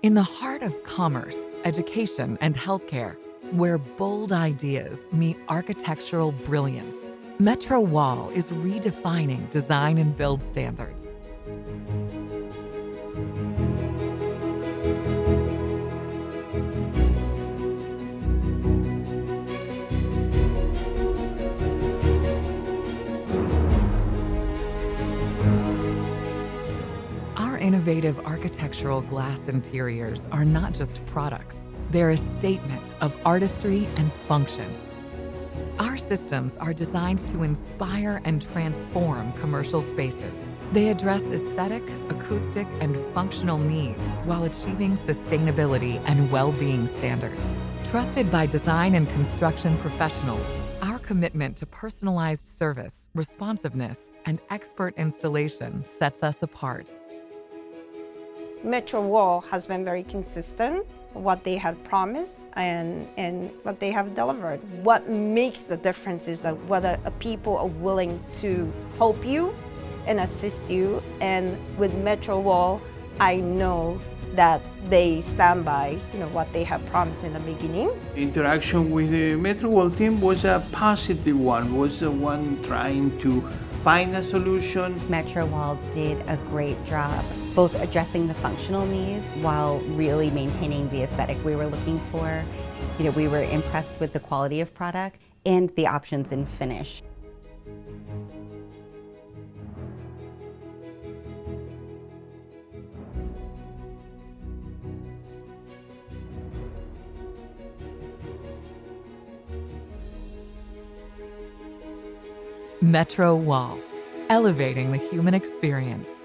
In the heart of commerce, education, and healthcare, where bold ideas meet architectural brilliance, MetroWall is redefining design and build standards. Our innovative architectural glass interiors are not just products, they're a statement of artistry and function. Our systems are designed to inspire and transform commercial spaces. They address aesthetic, acoustic, and functional needs while achieving sustainability and well-being standards. Trusted by design and construction professionals, our commitment to personalized service, responsiveness, and expert installation sets us apart. MetroWall has been very consistent what they had promised and what they have delivered. What makes the difference is that whether people are willing to help you and assist you, and with MetroWall, I know that they stand by what they have promised in the beginning. Interaction with the MetroWall team was a positive one, was the one trying to find a solution. MetroWall did a great job both addressing the functional needs while really maintaining the aesthetic we were looking for. We were impressed with the quality of product and the options in finish. MetroWall, elevating the human experience.